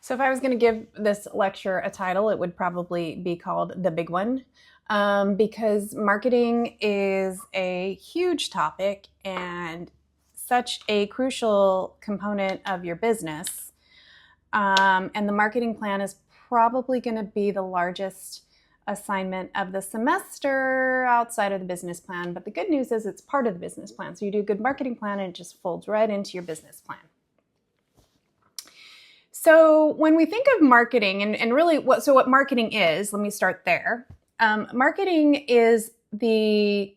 So if I was going to give this lecture a title, it would probably be called The Big One, because marketing is a huge topic and such a crucial component of your business. And the marketing plan is probably going to be the largest assignment of the semester outside of the business plan. But the good news is it's part of the business plan. So you do a good marketing plan and it just folds right into your business plan. So when we think of marketing and really what marketing is, let me start there. Marketing is the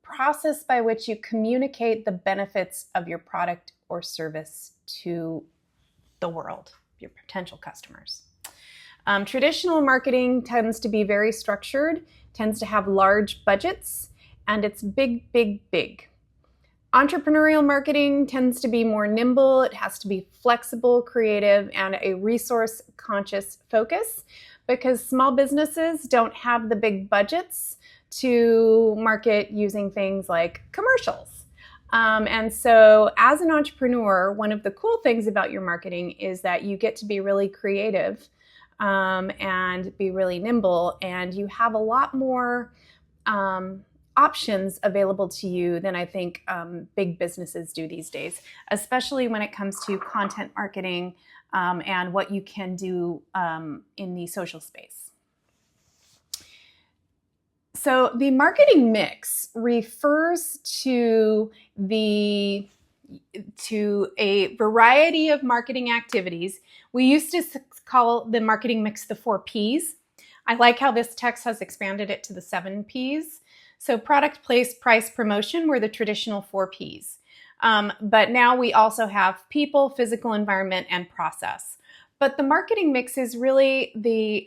process by which you communicate the benefits of your product or service to the world, your potential customers. Traditional marketing tends to be very structured, tends to have large budgets, and it's big, big, big. Entrepreneurial marketing tends to be more nimble. It has to be flexible, creative, and a resource-conscious focus because small businesses don't have the big budgets to market using things like commercials. And so as an entrepreneur, one of the cool things about your marketing is that you get to be really creative and be really nimble, and you have a lot more options available to you than I think big businesses do these days, especially when it comes to content marketing and what you can do in the social space. So the marketing mix refers to a variety of marketing activities. We used to call the marketing mix the 4 Ps. I like how this text has expanded it to the 7 Ps. So product, place, price, promotion were the traditional 4 Ps. But now we also have people, physical environment, and process. But the marketing mix is really the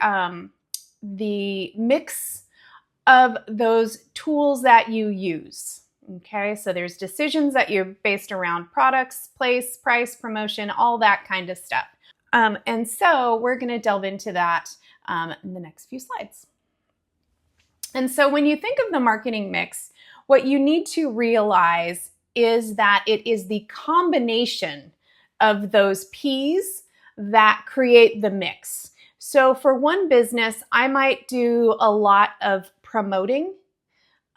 mix of those tools that you use. Okay, so there's decisions that you're based around products, place, price, promotion, all that kind of stuff. And so we're going to delve into that in the next few slides. And so when you think of the marketing mix, what you need to realize is that it is the combination of those P's that create the mix. So for one business, I might do a lot of promoting,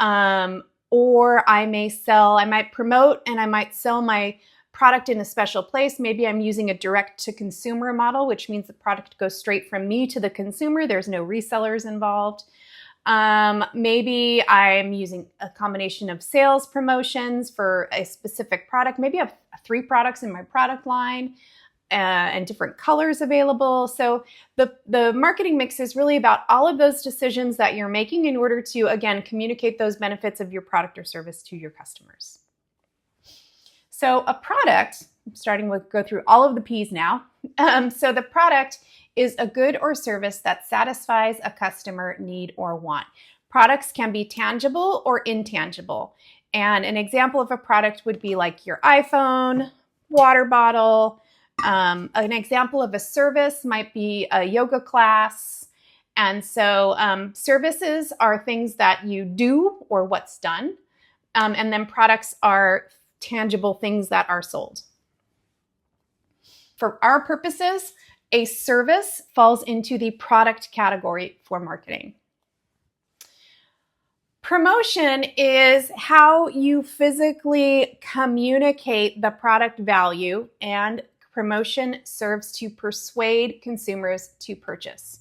or I might promote and I might sell my product in a special place. Maybe I'm using a direct-to-consumer model, which means the product goes straight from me to the consumer. There's no resellers involved. Maybe I'm using a combination of sales promotions for a specific product. Maybe I have 3 products in my product line and different colors available. So the marketing mix is really about all of those decisions that you're making in order to, again, communicate those benefits of your product or service to your customers. So a product, go through all of the P's now. So the product is a good or service that satisfies a customer need or want. Products can be tangible or intangible. And an example of a product would be like your iPhone, water bottle. An example of a service might be a yoga class. And so services are things that you do or what's done. And then products are tangible things that are sold. For our purposes, a service falls into the product category for marketing. Promotion is how you physically communicate the product value, and promotion serves to persuade consumers to purchase.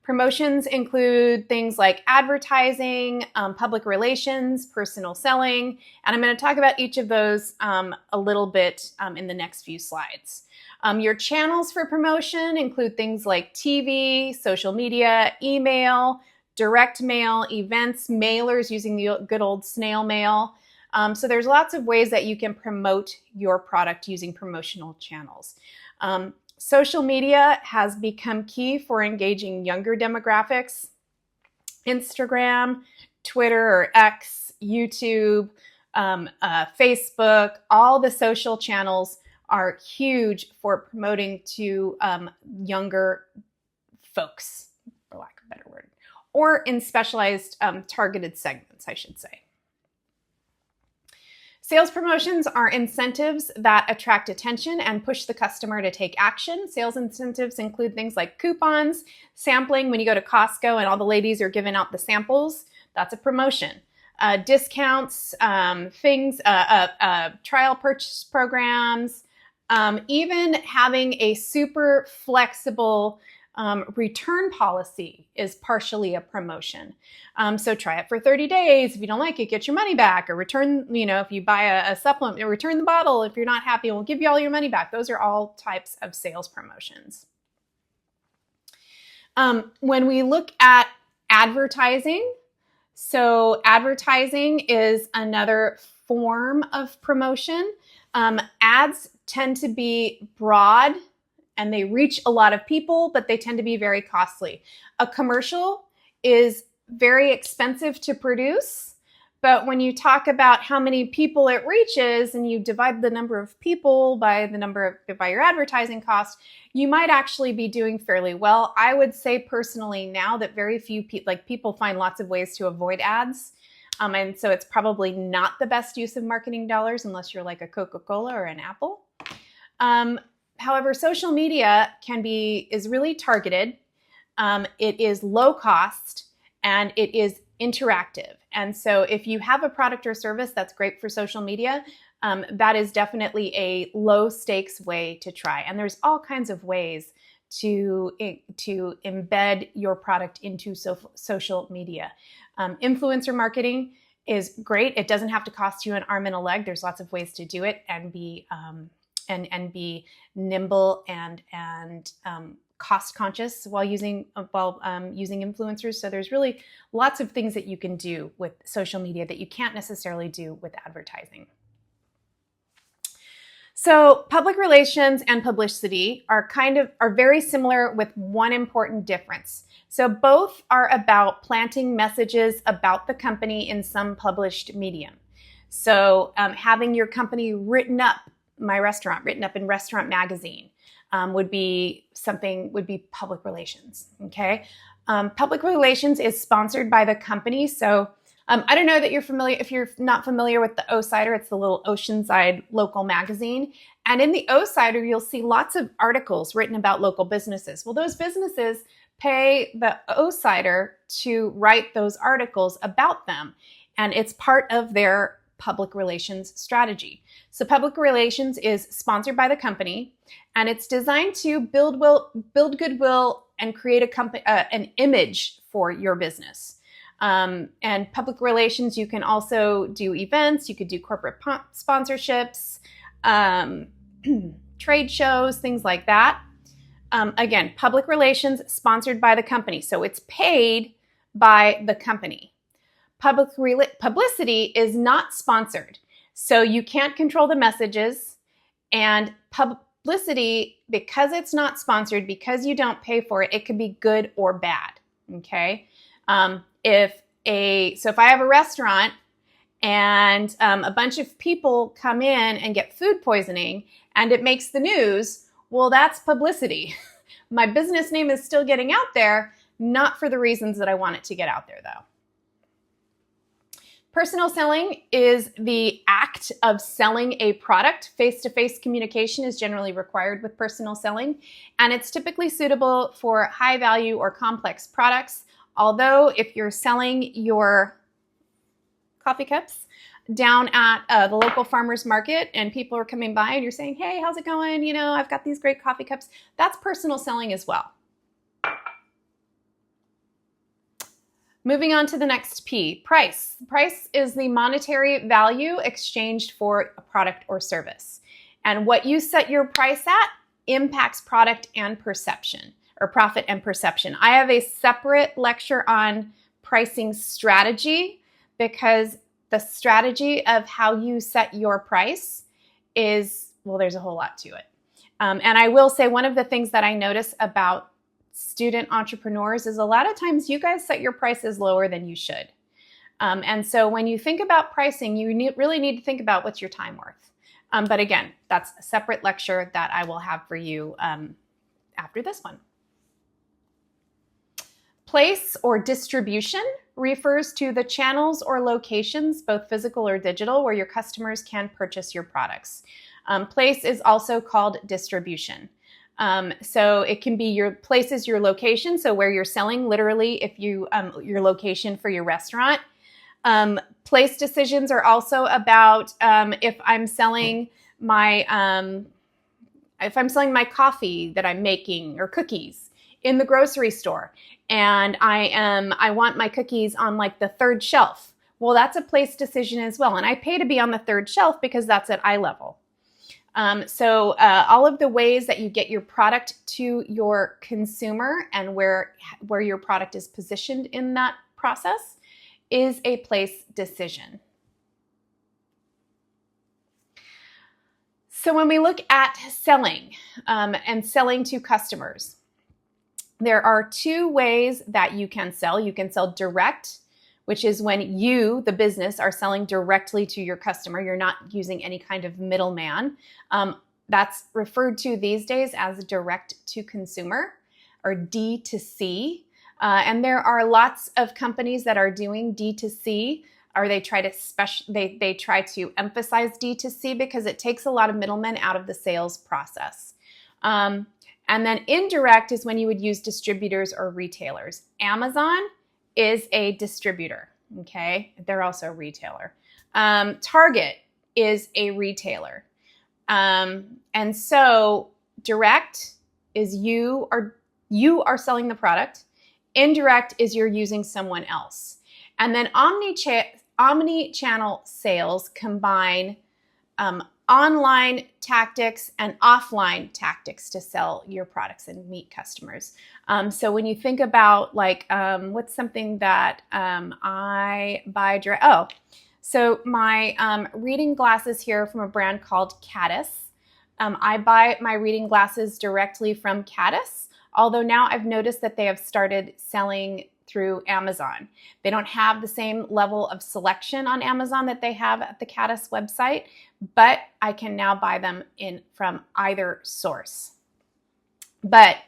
Promotions include things like advertising, public relations, personal selling, and I'm going to talk about each of those a little bit in the next few slides. Your channels for promotion include things like TV, social media, email, direct mail, events, mailers using the good old snail mail. So there's lots of ways that you can promote your product using promotional channels. Social media has become key for engaging younger demographics. Instagram, Twitter or X, YouTube, Facebook, all the social channels are huge for promoting to younger folks, for lack of a better word, or in specialized targeted segments, I should say. Sales promotions are incentives that attract attention and push the customer to take action. Sales incentives include things like coupons, sampling when you go to Costco and all the ladies are giving out the samples. That's a promotion. Discounts, trial purchase programs, even having a super flexible return policy is partially a promotion. So try it for 30 days. If you don't like it, get your money back, or return, if you buy a supplement, return the bottle. If you're not happy, we'll give you all your money back. Those are all types of sales promotions. When we look at advertising, so advertising is another form of promotion. Ads tend to be broad and they reach a lot of people, but they tend to be very costly. A commercial is very expensive to produce, but when you talk about how many people it reaches and you divide the number of people by your advertising cost, you might actually be doing fairly well. I would say personally now that very few people find lots of ways to avoid ads. And so it's probably not the best use of marketing dollars unless you're like a Coca-Cola or an Apple. However, social media is really targeted. It is low cost and it is interactive. And so if you have a product or service that's great for social media, that is definitely a low stakes way to try. And there's all kinds of ways to embed your product into social media. Influencer marketing is great. It doesn't have to cost you an arm and a leg. There's lots of ways to do it and be nimble and cost conscious while using influencers. So there's really lots of things that you can do with social media that you can't necessarily do with advertising. So public relations and publicity are very similar with one important difference. So both are about planting messages about the company in some published medium. So having your company written up in Restaurant Magazine would be public relations. Okay, public relations is sponsored by the company. So I don't know that you're familiar. If you're not familiar with the O-Cider, it's the little Oceanside local magazine. And in the O-Cider, you'll see lots of articles written about local businesses. Well, those businesses pay the O-Cider to write those articles about them, and it's part of their public relations strategy. So public relations is sponsored by the company, and it's designed to build goodwill and create an image for your business. And public relations, you can also do events, you could do corporate sponsorships, trade shows, things like that. Again, public relations sponsored by the company, so it's paid by the company. Publicity is not sponsored, so you can't control the messages, and publicity, because it's not sponsored, because you don't pay for it, it can be good or bad, okay? If I have a restaurant and a bunch of people come in and get food poisoning and it makes the news, well, that's publicity. My business name is still getting out there, not for the reasons that I want it to get out there, though. Personal selling is the act of selling a product. Face-to-face communication is generally required with personal selling, and it's typically suitable for high-value or complex products. Although if you're selling your coffee cups down at the local farmer's market and people are coming by and you're saying, hey, how's it going? I've got these great coffee cups. That's personal selling as well. Moving on to the next P, price. Price is the monetary value exchanged for a product or service. And what you set your price at impacts product and perception, or profit and perception. I have a separate lecture on pricing strategy because the strategy of how you set your price there's a whole lot to it. And I will say one of the things that I notice about student entrepreneurs is a lot of times you guys set your prices lower than you should. And so when you think about pricing, you really need to think about what's your time worth. But again, that's a separate lecture that I will have for you after this one. Place or distribution refers to the channels or locations, both physical or digital, where your customers can purchase your products. Place is also called distribution. So it can be your place is your location, so where you're selling, literally, if you your location for your restaurant. Place decisions are also about if I'm selling my coffee that I'm making or cookies in the grocery store, and I want my cookies on like the third shelf. Well, that's a place decision as well, and I pay to be on the third shelf because that's at eye level. So all of the ways that you get your product to your consumer and where your product is positioned in that process is a place decision. So when we look at selling and selling to customers, there are two ways that you can sell. You can sell direct, which is when you, the business, are selling directly to your customer. You're not using any kind of middleman. That's referred to these days as direct to consumer or D2C. And there are lots of companies that are doing D2C, or they try to emphasize D2C because it takes a lot of middlemen out of the sales process. And then indirect is when you would use distributors or retailers. Amazon is a distributor, okay? They're also a retailer. Target is a retailer. And so direct is you are selling the product. Indirect is you're using someone else. And then omni-channel sales combine online tactics and offline tactics to sell your products and meet customers. So when you think about like, what's something that I buy direct? Oh, so my reading glasses here from a brand called Caddis. I buy my reading glasses directly from Caddis, although now I've noticed that they have started selling through Amazon. They don't have the same level of selection on Amazon that they have at the Caddis website, but I can now buy them from either source. But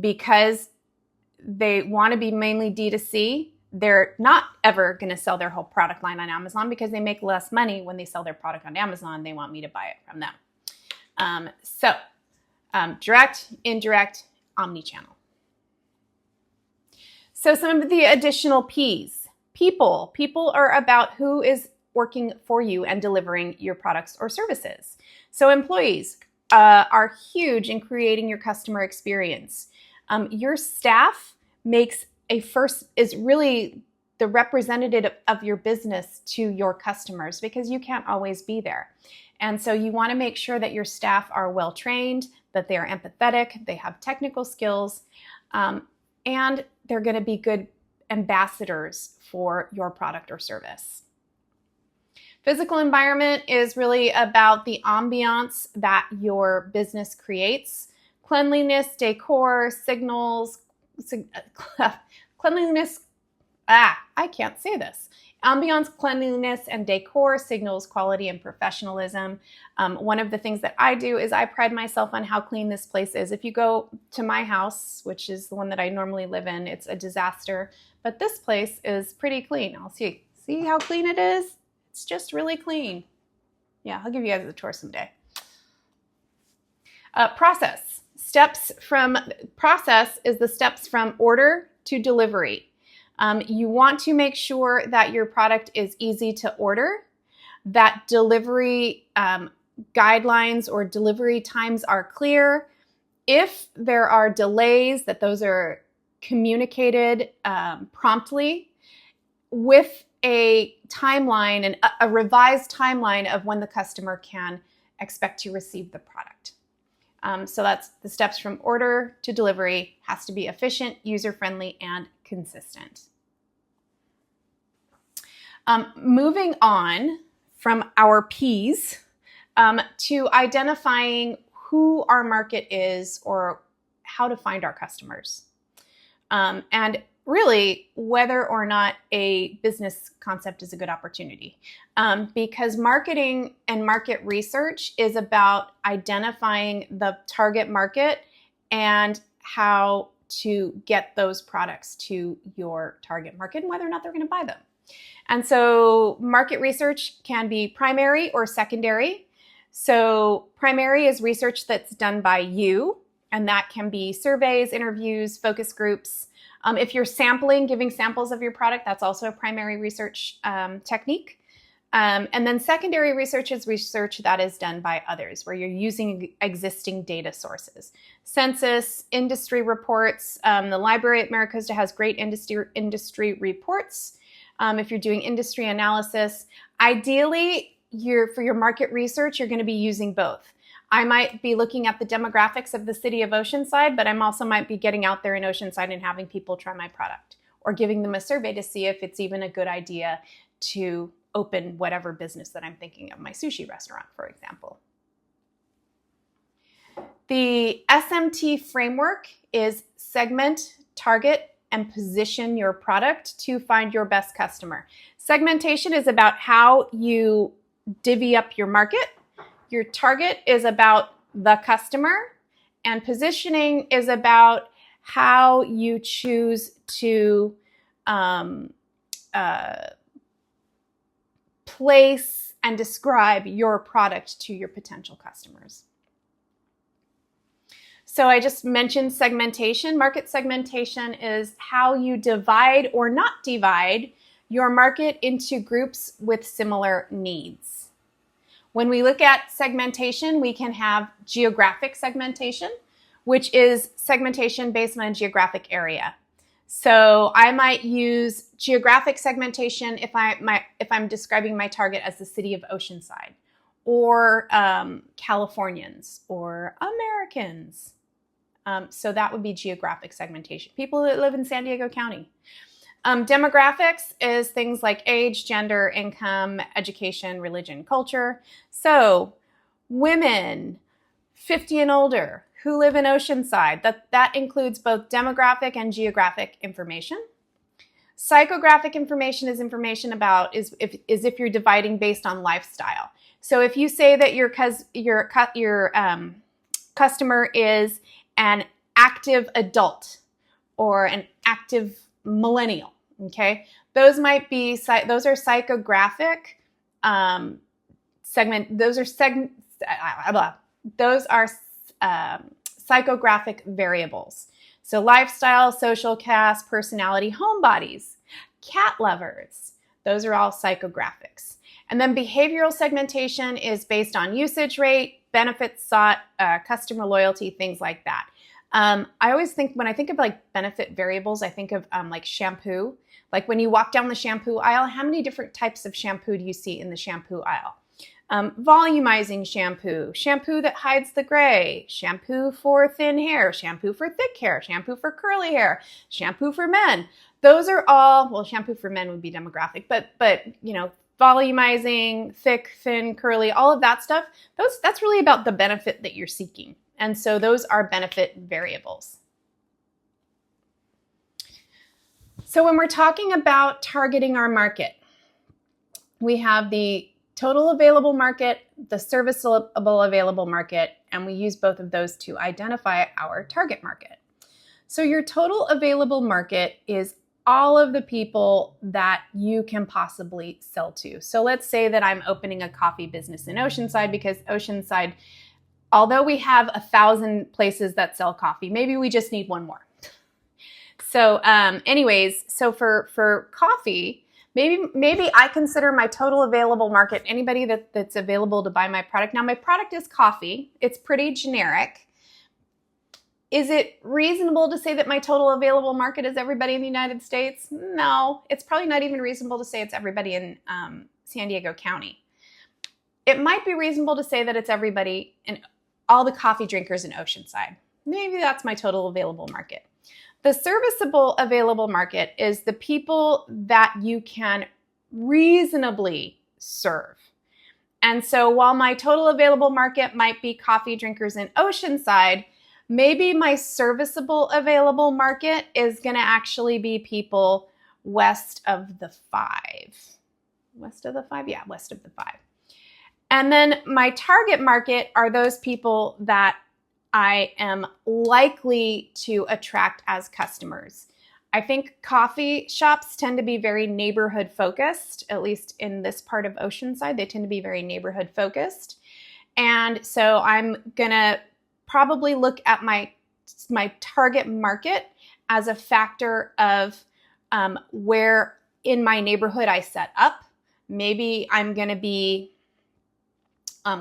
because they want to be mainly D2C, they're not ever going to sell their whole product line on Amazon because they make less money when they sell their product on Amazon. They want me to buy it from them. Direct, indirect, omni-channel. So some of the additional P's. People. People are about who is working for you and delivering your products or services. So employees are huge in creating your customer experience. Your staff is really the representative of your business to your customers because you can't always be there. And so you want to make sure that your staff are well trained, that they are empathetic, they have technical skills, and they're going to be good ambassadors for your product or service. Physical environment is really about the ambiance that your business creates. Cleanliness, decor, cleanliness, I can't say this. Ambiance, cleanliness, and decor signals quality and professionalism. One of the things that I do is I pride myself on how clean this place is. If you go to my house, which is the one that I normally live in, it's a disaster, but this place is pretty clean. I'll see how clean it is? It's just really clean. Yeah, I'll give you guys a tour someday. Process. Process is the steps from order to delivery. You want to make sure that your product is easy to order, that delivery guidelines or delivery times are clear. If there are delays, that those are communicated promptly with a timeline and a revised timeline of when the customer can expect to receive the product. So that's the steps from order to delivery. Has to be efficient, user-friendly, and consistent. Moving on from our P's to identifying who our market is or how to find our customers. And really whether or not a business concept is a good opportunity. Because marketing and market research is about identifying the target market and how to get those products to your target market and whether or not they're going to buy them. And so market research can be primary or secondary. So primary is research that's done by you, and that can be surveys, interviews, focus groups. If you're sampling, giving samples of your product, that's also a primary research technique. And then secondary research is research that is done by others, where you're using existing data sources. Census, industry reports. The Library at MiraCosta has great industry reports. If you're doing industry analysis, ideally, for your market research, you're going to be using both. I might be looking at the demographics of the city of Oceanside, but I also might be getting out there in Oceanside and having people try my product, or giving them a survey to see if it's even a good idea to open whatever business that I'm thinking of, my sushi restaurant, for example. The SMT framework is segment, target, and position your product to find your best customer. Segmentation is about how you divvy up your market. Your target is about the customer, and positioning is about how you choose to place and describe your product to your potential customers. So I just mentioned segmentation. Market segmentation is how you divide or not divide your market into groups with similar needs. When we look at segmentation, we can have geographic segmentation, which is segmentation based on a geographic area. So I might use geographic segmentation if I'm describing my target as the city of Oceanside, or Californians, or Americans. So that would be geographic segmentation. People that live in San Diego County. Demographics is things like age, gender, income, education, religion, culture. So women 50 and older who live in Oceanside, that includes both demographic and geographic information. Psychographic information is information about is if you're dividing based on lifestyle. So if you say that your customer is an active adult or an active millennial, okay, those are psychographic segment. Those are psychographic variables. So lifestyle, social class, personality, homebodies, cat lovers, those are all psychographics. And then behavioral segmentation is based on usage rate, benefits sought, customer loyalty, things like that. I always think, when I think of like benefit variables, I think of like shampoo. Like when you walk down the shampoo aisle, how many different types of shampoo do you see in the shampoo aisle? Volumizing shampoo, shampoo that hides the gray, shampoo for thin hair, shampoo for thick hair, shampoo for curly hair, shampoo for men. Those are all, well, shampoo for men would be demographic, but you know, volumizing, thick, thin, curly, all of that stuff, that's really about the benefit that you're seeking. And so those are benefit variables. So when we're talking about targeting our market, we have the total available market, the serviceable available market, and we use both of those to identify our target market. So your total available market is all of the people that you can possibly sell to. So let's say that I'm opening a coffee business in Oceanside, because Oceanside, although we have 1,000 places that sell coffee, maybe we just need one more. So so for coffee, maybe I consider my total available market anybody that's available to buy my product. Now, my product is coffee. It's pretty generic. Is it reasonable to say that my total available market is everybody in the United States? No, it's probably not even reasonable to say it's everybody in San Diego County. It might be reasonable to say that it's everybody in all the coffee drinkers in Oceanside. Maybe that's my total available market. The serviceable available market is the people that you can reasonably serve. And so while my total available market might be coffee drinkers in Oceanside, maybe my serviceable available market is going to actually be people west of the 5. West of the 5? Yeah, west of the 5. And then my target market are those people that I am likely to attract as customers. I think coffee shops tend to be very neighborhood focused, at least in this part of Oceanside. They tend to be very neighborhood focused. And so I'm going to probably look at my target market as a factor of where in my neighborhood I set up. Maybe I'm going to be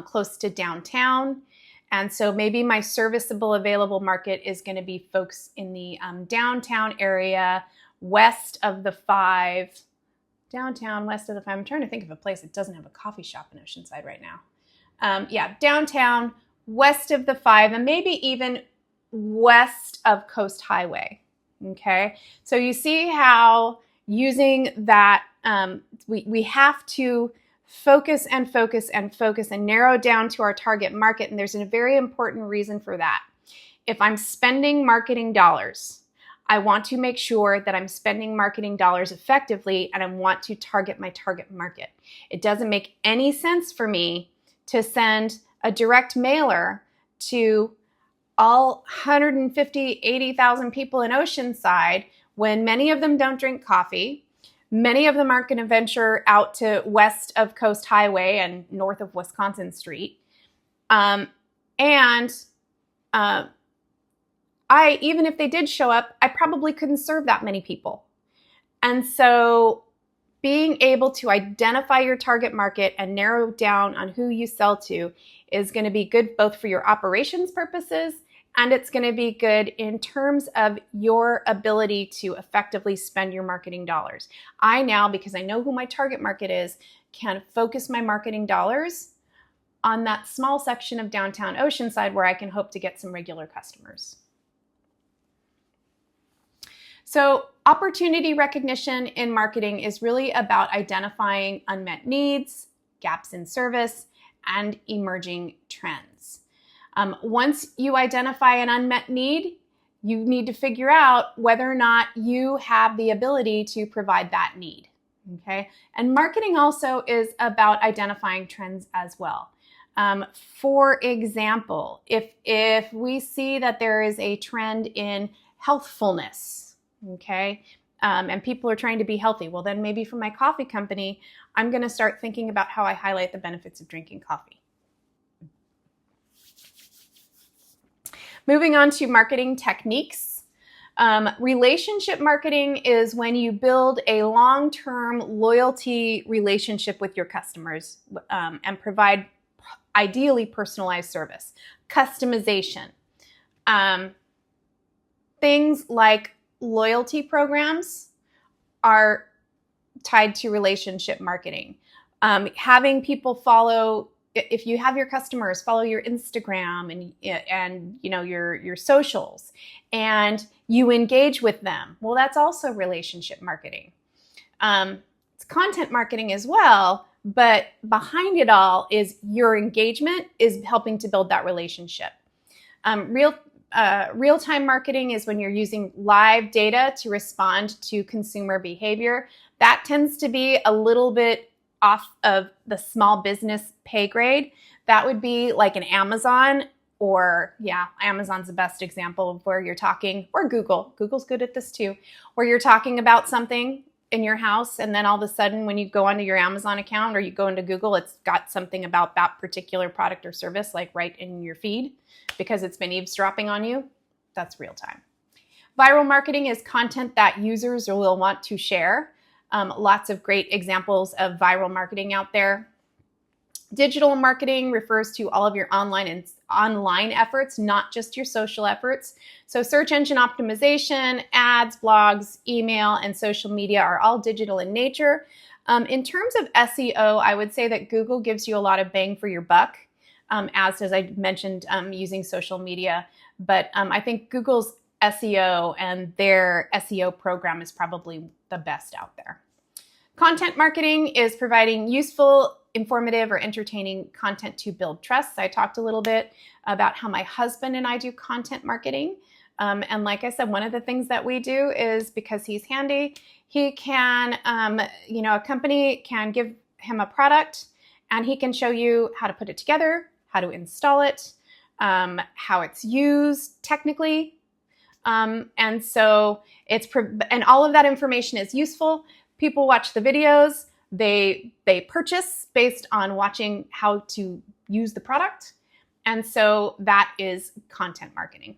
close to downtown. And so maybe my serviceable available market is going to be folks in the downtown area, west of the 5. Downtown, west of the 5. I'm trying to think of a place that doesn't have a coffee shop in Oceanside right now. Downtown, west of the 5, and maybe even west of Coast Highway. Okay, so you see how using that, we have to focus and focus and focus and narrow down to our target market. And there's a very important reason for that. If I'm spending marketing dollars, I want to make sure that I'm spending marketing dollars effectively, and I want to target my target market. It doesn't make any sense for me to send a direct mailer to all 150, 80,000 people in Oceanside when many of them don't drink coffee. Many of them aren't going to venture out to west of Coast Highway and north of Wisconsin Street. Even if they did show up, I probably couldn't serve that many people. And so being able to identify your target market and narrow down on who you sell to is going to be good both for your operations purposes, and it's going to be good in terms of your ability to effectively spend your marketing dollars. I now, because I know who my target market is, can focus my marketing dollars on that small section of downtown Oceanside where I can hope to get some regular customers. So opportunity recognition in marketing is really about identifying unmet needs, gaps in service, and emerging trends. Once you identify an unmet need, you need to figure out whether or not you have the ability to provide that need. Okay? And marketing also is about identifying trends as well. For example, if we see that there is a trend in healthfulness, okay, and people are trying to be healthy, well, then maybe for my coffee company, I'm going to start thinking about how I highlight the benefits of drinking coffee. Moving on to marketing techniques. Relationship marketing is when you build a long-term loyalty relationship with your customers and provide ideally personalized service. Customization. Things like loyalty programs are tied to relationship marketing. Having people follow, if you have your customers follow your Instagram and your socials, and you engage with them, well, that's also relationship marketing. It's content marketing as well, but behind it all is your engagement is helping to build that relationship. Real-time marketing is when you're using live data to respond to consumer behavior. That tends to be a little bit off of the small business pay grade. That would be like an Amazon, Amazon's the best example of where you're talking, or Google's good at this too, where you're talking about something in your house, and then all of a sudden when you go onto your Amazon account or you go into Google, it's got something about that particular product or service like right in your feed because it's been eavesdropping on you. That's real time. Viral marketing is content that users will want to share. Lots of great examples of viral marketing out there. Digital marketing refers to all of your online efforts, not just your social efforts. So search engine optimization, ads, blogs, email, and social media are all digital in nature. In terms of SEO, I would say that Google gives you a lot of bang for your buck, as I mentioned, using social media. But I think Google's SEO and their SEO program is probably the best out there. Content marketing is providing useful, informative, or entertaining content to build trust. I talked a little bit about how my husband and I do content marketing. And like I said, one of the things that we do is because he's handy, he can, a company can give him a product and he can show you how to put it together, how to install it, how it's used technically. And so and all of that information is useful. People watch the videos, they purchase based on watching how to use the product. And so that is content marketing.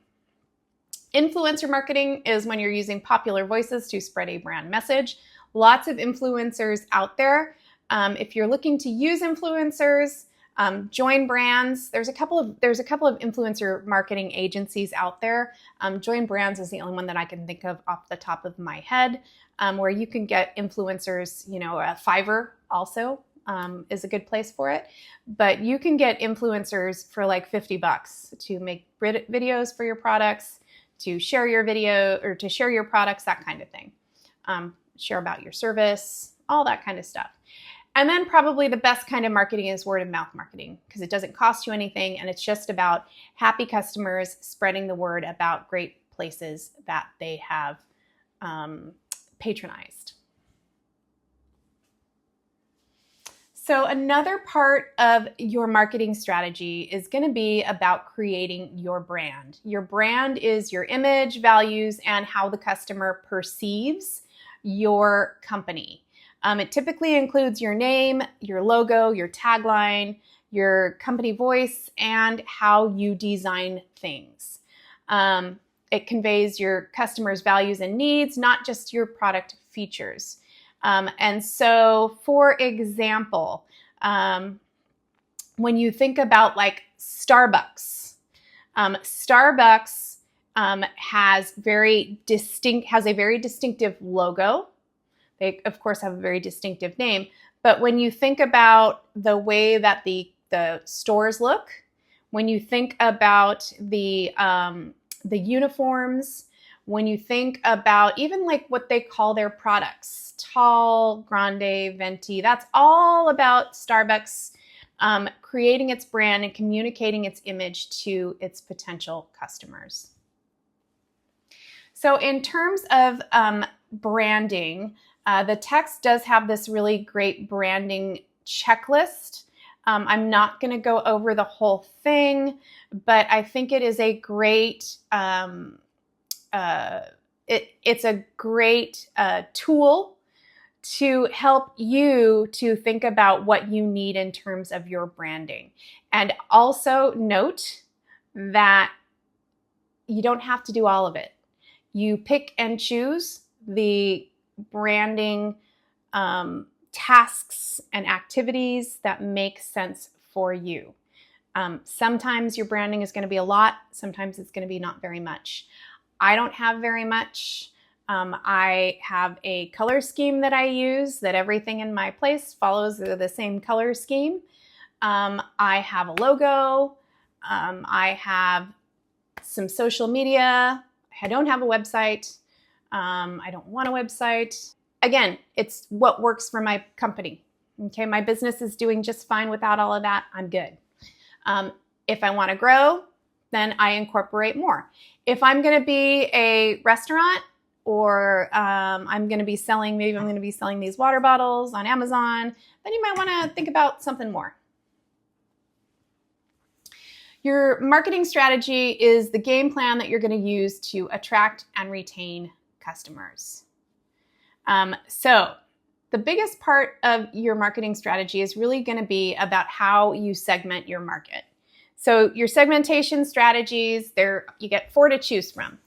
Influencer marketing is when you're using popular voices to spread a brand message. Lots of influencers out there. If you're looking to use influencers, join brands. There's a couple of influencer marketing agencies out there. Join Brands is the only one that I can think of off the top of my head, where you can get influencers. Fiverr also is a good place for it. But you can get influencers for like $50 to make videos for your products, to share your video or to share your products, that kind of thing. Share about your service, all that kind of stuff. And then probably the best kind of marketing is word of mouth marketing, because it doesn't cost you anything and it's just about happy customers spreading the word about great places that they have patronized. So another part of your marketing strategy is going to be about creating your brand. Your brand is your image, values, and how the customer perceives your company. It typically includes your name, your logo, your tagline, your company voice, and how you design things. It conveys your customers' values and needs, not just your product features. And so, for example, when you think about like Starbucks, Starbucks has a very distinctive logo. They, of course, have a very distinctive name. But when you think about the way that the stores look, when you think about the uniforms, when you think about even like what they call their products, tall, grande, venti, that's all about Starbucks creating its brand and communicating its image to its potential customers. So in terms of branding, the text does have this really great branding checklist. I'm not going to go over the whole thing, but I think it is a great it's a great tool to help you to think about what you need in terms of your branding. And also note that you don't have to do all of it. You pick and choose the branding tasks and activities that make sense for you. Sometimes your branding is going to be a lot. Sometimes it's going to be not very much. I don't have very much. I have a color scheme that I use, that everything in my place follows the same color scheme. I have a logo. I have some social media. I don't have a website. I don't want a website. Again, it's what works for my company. Okay, my business is doing just fine without all of that. I'm good. If I want to grow, then I incorporate more. If I'm going to be a restaurant, or I'm going to be selling these water bottles on Amazon, then you might want to think about something more. Your marketing strategy is the game plan that you're going to use to attract and retain customers. So the biggest part of your marketing strategy is really going to be about how you segment your market. So your segmentation strategies, you get 4 to choose from.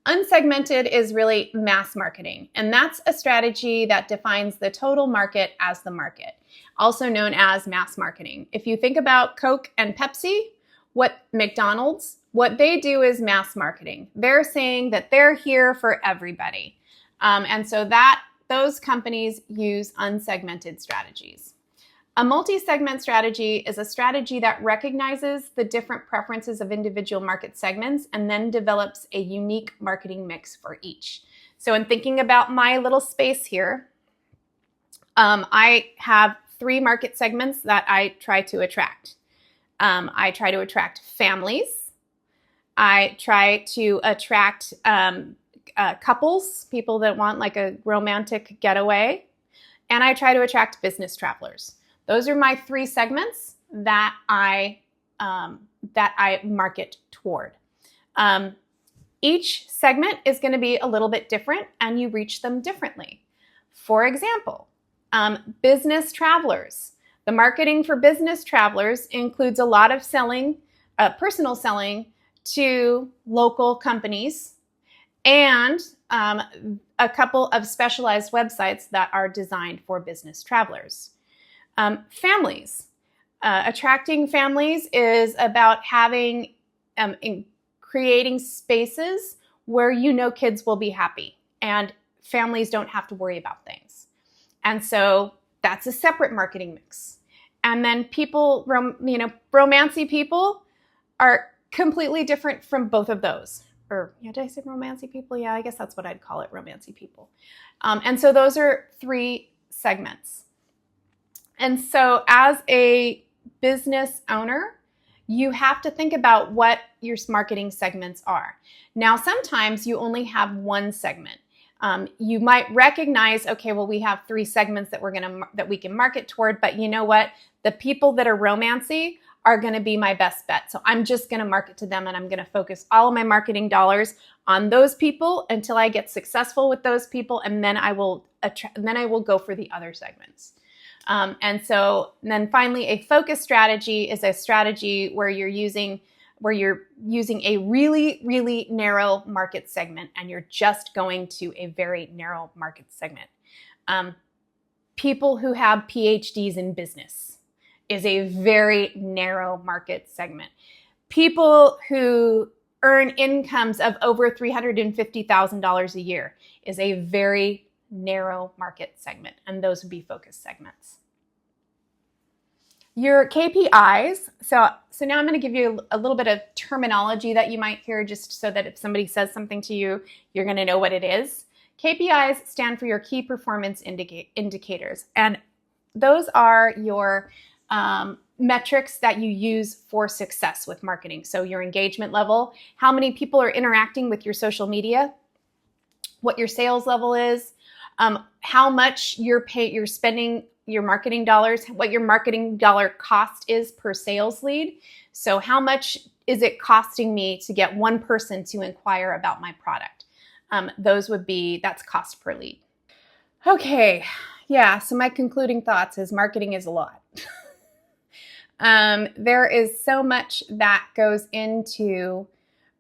Unsegmented is really mass marketing, and that's a strategy that defines the total market as the market, also known as mass marketing. If you think about Coke and Pepsi, McDonald's, what they do is mass marketing. They're saying that they're here for everybody. And so those companies use unsegmented strategies. A multi-segment strategy is a strategy that recognizes the different preferences of individual market segments and then develops a unique marketing mix for each. So in thinking about my little space here, I have 3 market segments that I try to attract. I try to attract families. I try to attract couples, people that want like a romantic getaway. And I try to attract business travelers. Those are my 3 segments that I that I market toward. Each segment is going to be a little bit different, and you reach them differently. For example, business travelers. The marketing for business travelers includes a lot of selling, personal selling to local companies, and a couple of specialized websites that are designed for business travelers. Families. Attracting families is about having creating spaces where you know kids will be happy and families don't have to worry about things. And so that's a separate marketing mix. And then people, romancy people are completely different from both of those. Or, did I say romancy people? Yeah, I guess that's what I'd call it, romancy people. And so those are 3 segments. And so as a business owner, you have to think about what your marketing segments are. Now, sometimes you only have one segment. You might recognize, okay, well, we have 3 segments that we can market toward, but you know what? The people that are romancy are going to be my best bet. So I'm just going to market to them, and I'm going to focus all of my marketing dollars on those people until I get successful with those people, and then I will go for the other segments. And then finally, a focus strategy is a strategy where you're using a really, really narrow market segment, and you're just going to a very narrow market segment. People who have PhDs in business is a very narrow market segment. People who earn incomes of over $350,000 a year is a very narrow market segment, and those would be focus segments. Your KPIs. So now I'm going to give you a little bit of terminology that you might hear, just so that if somebody says something to you, you're going to know what it is. KPIs stand for your key performance indicators, and those are your metrics that you use for success with marketing. So your engagement level, how many people are interacting with your social media, what your sales level is, how much you're spending your marketing dollars, what your marketing dollar cost is per sales lead. So how much is it costing me to get one person to inquire about my product? That's cost per lead. Okay, yeah, so my concluding thoughts is marketing is a lot. There is so much that goes into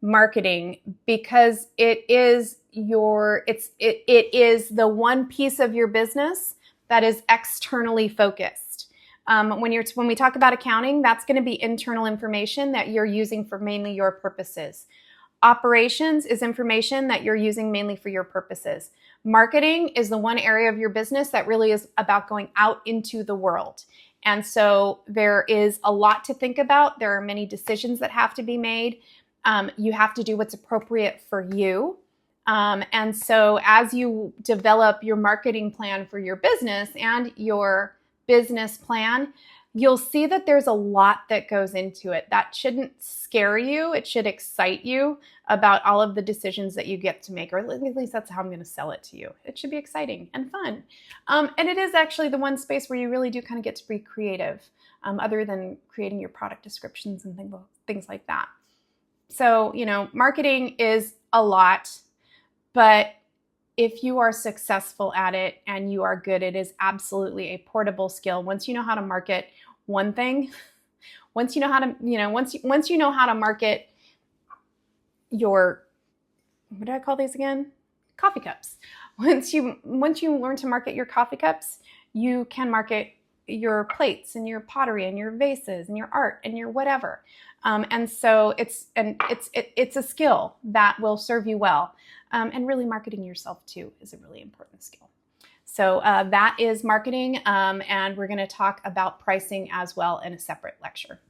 marketing because it is the one piece of your business that is externally focused. When we talk about accounting, that's going to be internal information that you're using for mainly your purposes. Operations is information that you're using mainly for your purposes. Marketing is the one area of your business that really is about going out into the world. And so there is a lot to think about. There are many decisions that have to be made. You have to do what's appropriate for you. And so as you develop your marketing plan for your business and your business plan, you'll see that there's a lot that goes into it. That shouldn't scare you. It should excite you about all of the decisions that you get to make, or at least that's how I'm going to sell it to you. It should be exciting and fun. And it is actually the one space where you really do kind of get to be creative, other than creating your product descriptions and things like that. So, marketing is a lot, but if you are successful at it and you are good, it is absolutely a portable skill. Once you know how to market one thing, once you know how to market your, what do I call these again? Coffee cups. Once you learn to market your coffee cups, you can market your plates and your pottery and your vases and your art and your whatever. And so it's a skill that will serve you well. And really marketing yourself too is a really important skill. So that is marketing, and we're going to talk about pricing as well in a separate lecture.